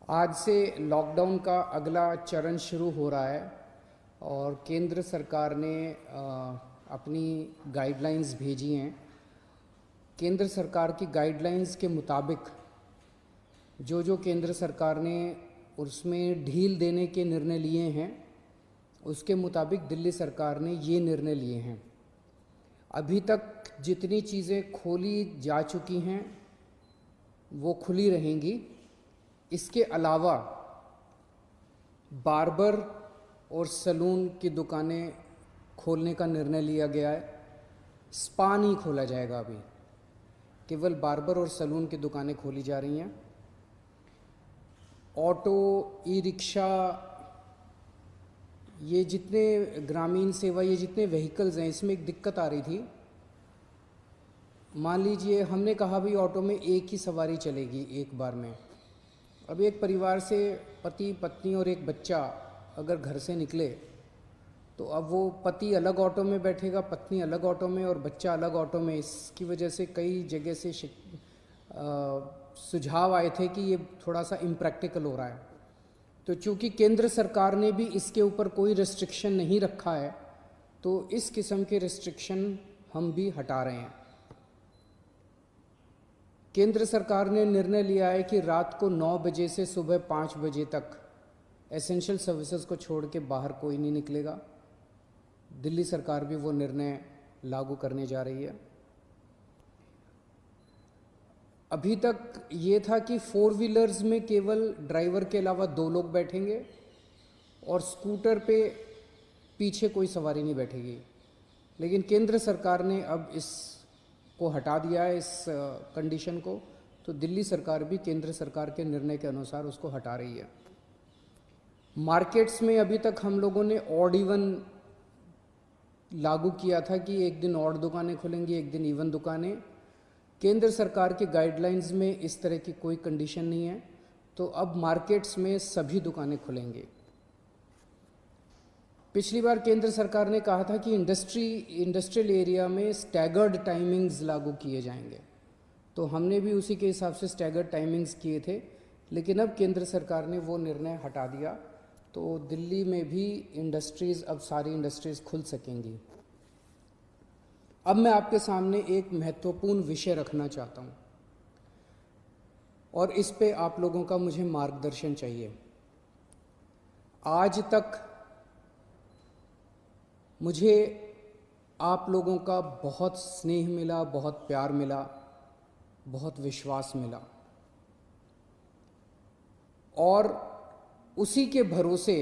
आज से लॉकडाउन का अगला चरण शुरू हो रहा है और केंद्र सरकार ने अपनी गाइडलाइंस भेजी हैं। केंद्र सरकार की गाइडलाइंस के मुताबिक जो केंद्र सरकार ने उसमें ढील देने के निर्णय लिए हैं, उसके मुताबिक दिल्ली सरकार ने ये निर्णय लिए हैं। अभी तक जितनी चीज़ें खोली जा चुकी हैं वो खुली रहेंगी। इसके अलावा बार्बर और सैलून की दुकानें खोलने का निर्णय लिया गया है। स्पा नहीं खोला जाएगा, अभी केवल बार्बर और सैलून की दुकानें खोली जा रही हैं। ऑटो, ई रिक्शा, ये जितने ग्रामीण सेवा, ये जितने व्हीकल्स हैं, इसमें एक दिक्कत आ रही थी। मान लीजिए हमने कहा भाई ऑटो में एक ही सवारी चलेगी एक बार में। अब एक परिवार से पति पत्नी और एक बच्चा अगर घर से निकले तो अब वो पति अलग ऑटो में बैठेगा, पत्नी अलग ऑटो में और बच्चा अलग ऑटो में। इसकी वजह से कई जगह से सुझाव आए थे कि ये थोड़ा सा इम्प्रैक्टिकल हो रहा है। तो चूंकि केंद्र सरकार ने भी इसके ऊपर कोई रेस्ट्रिक्शन नहीं रखा है, तो इस किस्म के रेस्ट्रिक्शन हम भी हटा रहे हैं। केंद्र सरकार ने निर्णय लिया है कि रात को 9 बजे से सुबह 5 बजे तक एसेंशियल सर्विसेज को छोड़ के बाहर कोई नहीं निकलेगा। दिल्ली सरकार भी वो निर्णय लागू करने जा रही है। अभी तक ये था कि 4 व्हीलर्स में केवल ड्राइवर के अलावा 2 लोग बैठेंगे और स्कूटर पे पीछे कोई सवारी नहीं बैठेगी, लेकिन केंद्र सरकार ने अब इसको हटा दिया है, इस कंडीशन को। तो दिल्ली सरकार भी केंद्र सरकार के निर्णय के अनुसार उसको हटा रही है। मार्केट्स में अभी तक हम लोगों ने ऑड इवन लागू किया था कि एक दिन ऑड दुकानें खुलेंगी, एक दिन इवन दुकानें। केंद्र सरकार के गाइडलाइंस में इस तरह की कोई कंडीशन नहीं है, तो अब मार्केट्स में सभी दुकानें खुलेंगी। पिछली बार केंद्र सरकार ने कहा था कि इंडस्ट्रियल एरिया में स्टैगर्ड टाइमिंग्स लागू किए जाएंगे, तो हमने भी उसी के हिसाब से स्टैगर्ड टाइमिंग्स किए थे, लेकिन अब केंद्र सरकार ने वो निर्णय हटा दिया। तो दिल्ली में भी अब सारी इंडस्ट्रीज़ खुल सकेंगी। अब मैं आपके सामने एक महत्वपूर्ण विषय रखना चाहता हूँ और इस पे आप लोगों का मुझे मार्गदर्शन चाहिए। आज तक मुझे आप लोगों का बहुत स्नेह मिला, बहुत प्यार मिला, बहुत विश्वास मिला, और उसी के भरोसे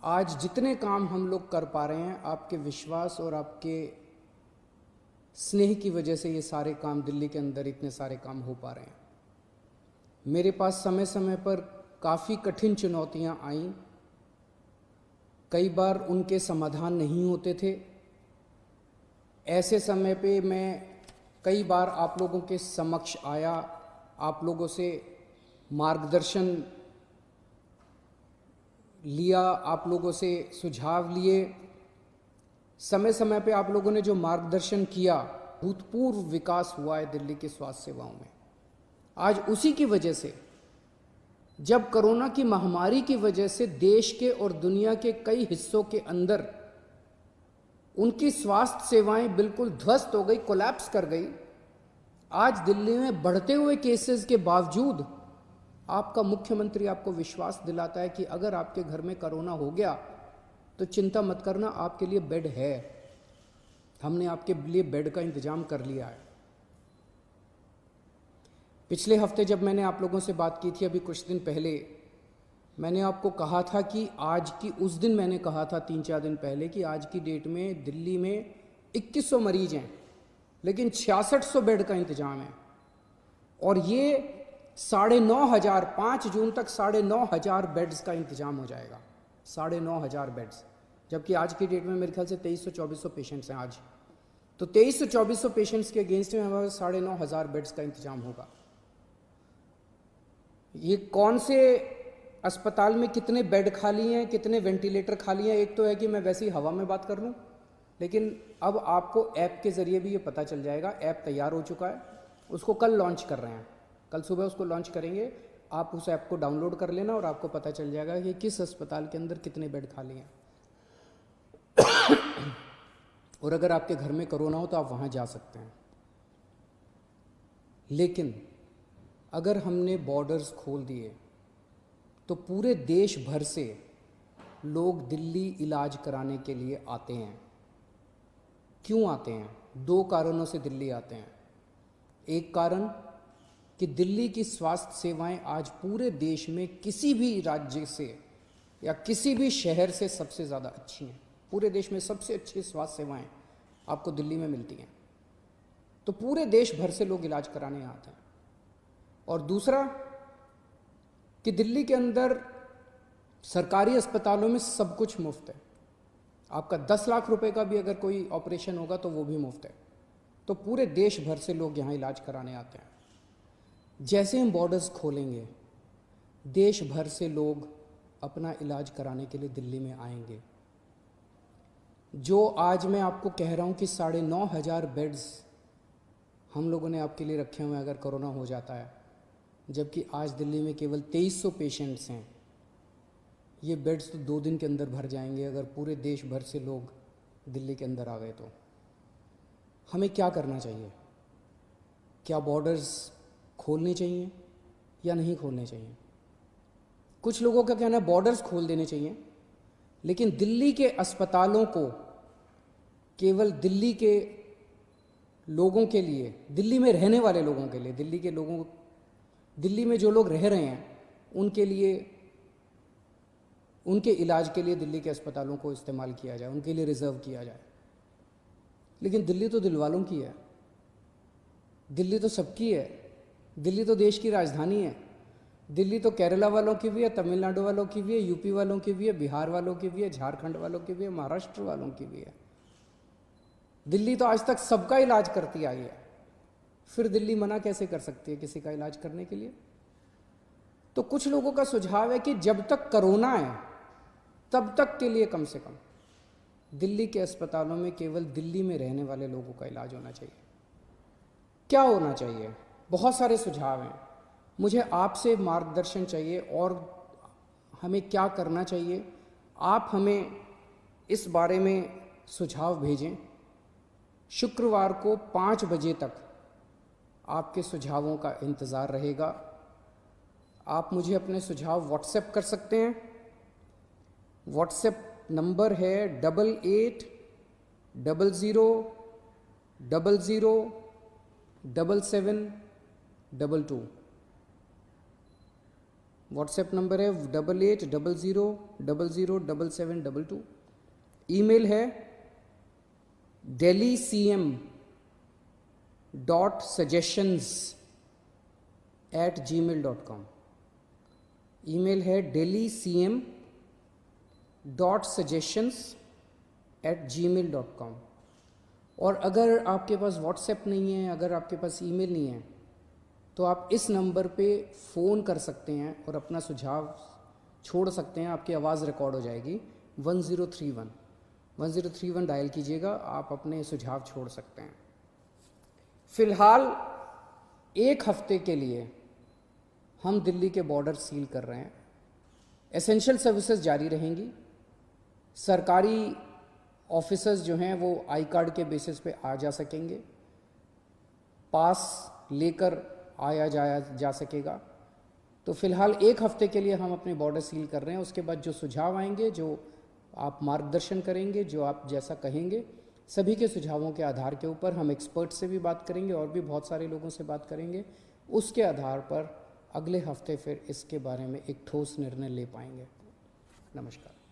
आज जितने काम हम लोग कर पा रहे हैं, आपके विश्वास और आपके स्नेह की वजह से ये सारे काम दिल्ली के अंदर इतने सारे काम हो पा रहे हैं। मेरे पास समय समय पर काफ़ी कठिन चुनौतियां आईं, कई बार उनके समाधान नहीं होते थे। ऐसे समय पे मैं कई बार आप लोगों के समक्ष आया, आप लोगों से मार्गदर्शन लिया, आप लोगों से सुझाव लिए। समय समय पे आप लोगों ने जो मार्गदर्शन किया, भूतपूर्व विकास हुआ है दिल्ली की स्वास्थ्य सेवाओं में। आज उसी की वजह से, जब कोरोना की महामारी की वजह से देश के और दुनिया के कई हिस्सों के अंदर उनकी स्वास्थ्य सेवाएं बिल्कुल ध्वस्त हो गई, कोलैप्स कर गई, आज दिल्ली में बढ़ते हुए केसेस के बावजूद आपका मुख्यमंत्री आपको विश्वास दिलाता है कि अगर आपके घर में कोरोना हो गया तो चिंता मत करना, आपके लिए बेड है, हमने आपके लिए बेड का इंतजाम कर लिया है। पिछले हफ्ते जब मैंने आप लोगों से बात की थी, अभी कुछ दिन पहले, मैंने आपको कहा था कि उस दिन मैंने कहा था 3-4 दिन पहले कि आज की डेट में दिल्ली में 2100 मरीज हैं, लेकिन 6600 बेड का इंतजाम है। और ये 9,500, 5 जून तक 9,500 बेड्स का इंतजाम हो जाएगा। 9,500 बेड्स, जबकि आज की डेट में मेरे ख्याल से 2300-2400 पेशेंट्स हैं आज। तो 2300-2400 पेशेंट्स के अगेंस्ट में हमारे 9,500 बेड्स का इंतजाम होगा। ये कौन से अस्पताल में कितने बेड खाली हैं, कितने वेंटिलेटर खाली हैं, एक तो है कि मैं वैसी हवा में बात कर लूँ, लेकिन अब आपको ऐप के ज़रिए भी ये पता चल जाएगा। ऐप तैयार हो चुका है, उसको कल लॉन्च कर रहे हैं, कल सुबह उसको लॉन्च करेंगे। आप उस ऐप को डाउनलोड कर लेना और आपको पता चल जाएगा कि किस अस्पताल के अंदर कितने बेड खाली हैं। और अगर आपके घर में कोरोना हो तो आप वहाँ जा सकते हैं। लेकिन अगर हमने बॉर्डर्स खोल दिए तो पूरे देश भर से लोग दिल्ली इलाज कराने के लिए आते हैं। क्यों आते हैं? 2 कारणों से दिल्ली आते हैं। एक कारण कि दिल्ली की स्वास्थ्य सेवाएं आज पूरे देश में किसी भी राज्य से या किसी भी शहर से सबसे ज़्यादा अच्छी हैं। पूरे देश में सबसे अच्छी स्वास्थ्य सेवाएं आपको दिल्ली में मिलती हैं। तो पूरे देश भर से लोग इलाज कराने आते हैं। और दूसरा कि दिल्ली के अंदर सरकारी अस्पतालों में सब कुछ मुफ्त है। आपका 10 लाख रुपए का भी अगर कोई ऑपरेशन होगा तो वो भी मुफ्त है। तो पूरे देश भर से लोग यहाँ इलाज कराने आते हैं। जैसे हम बॉर्डर्स खोलेंगे, देश भर से लोग अपना इलाज कराने के लिए दिल्ली में आएंगे। जो आज मैं आपको कह रहा हूँ कि 9,500 बेड्स हम लोगों ने आपके लिए रखे हुए हैं अगर कोरोना हो जाता है, जबकि आज दिल्ली में केवल 2300 पेशेंट्स हैं। ये बेड्स तो 2 दिन के अंदर भर जाएंगे अगर पूरे देश भर से लोग दिल्ली के अंदर आ गए तो। हमें क्या करना चाहिए? क्या बॉर्डर्स खोलने चाहिए या नहीं खोलने चाहिए? कुछ लोगों का कहना है बॉर्डर्स खोल देने चाहिए, लेकिन दिल्ली के अस्पतालों को केवल दिल्ली के लोगों के लिए, दिल्ली में रहने वाले लोगों के लिए, दिल्ली में जो लोग रह रहे हैं उनके लिए, उनके इलाज के लिए दिल्ली के अस्पतालों को इस्तेमाल किया जाए, उनके लिए रिजर्व किया जाए। लेकिन दिल्ली तो दिल वालों की है, दिल्ली तो सबकी है, दिल्ली तो देश की राजधानी है। दिल्ली तो केरला वालों की भी है, तमिलनाडु वालों की भी है, यूपी वालों की भी है, बिहार वालों की भी है, झारखंड वालों की भी है, महाराष्ट्र वालों की भी है। दिल्ली तो आज तक सबका इलाज करती आई है। फिर दिल्ली मना कैसे कर सकती है किसी का इलाज करने के लिए? तो कुछ लोगों का सुझाव है कि जब तक कोरोना है तब तक के लिए कम से कम दिल्ली के अस्पतालों में केवल दिल्ली में रहने वाले लोगों का इलाज होना चाहिए। क्या होना चाहिए? बहुत सारे सुझाव हैं। मुझे आपसे मार्गदर्शन चाहिए और हमें क्या करना चाहिए। आप हमें इस बारे में सुझाव भेजें। शुक्रवार को 5 बजे तक आपके सुझावों का इंतज़ार रहेगा। आप मुझे अपने सुझाव व्हाट्सएप कर सकते हैं। व्हाट्सएप नंबर है 8800007722। व्हाट्सएप नंबर है 8800007722। ईमेल है delhi.cm.suggestions@gmail.com। ईमेल है delhi.cm.suggestions@gmail.com। और अगर आपके पास व्हाट्सएप नहीं है, अगर आपके पास ईमेल नहीं है, तो आप इस नंबर पे फ़ोन कर सकते हैं और अपना सुझाव छोड़ सकते हैं। आपकी आवाज़ रिकॉर्ड हो जाएगी। 1031 डायल कीजिएगा, आप अपने सुझाव छोड़ सकते हैं। फ़िलहाल 1 हफ्ते के लिए हम दिल्ली के बॉर्डर सील कर रहे हैं। एसेंशियल सर्विसेज जारी रहेंगी। सरकारी ऑफिसर्स जो हैं वो आई कार्ड के बेसिस पे आ जा सकेंगे, पास लेकर आया जाया जा सकेगा। तो फ़िलहाल 1 हफ्ते के लिए हम अपने बॉर्डर सील कर रहे हैं। उसके बाद जो सुझाव आएंगे, जो आप मार्गदर्शन करेंगे, जो आप जैसा कहेंगे, सभी के सुझावों के आधार के ऊपर हम एक्सपर्ट से भी बात करेंगे और भी बहुत सारे लोगों से बात करेंगे। उसके आधार पर अगले हफ्ते फिर इसके बारे में एक ठोस निर्णय ले पाएंगे। नमस्कार।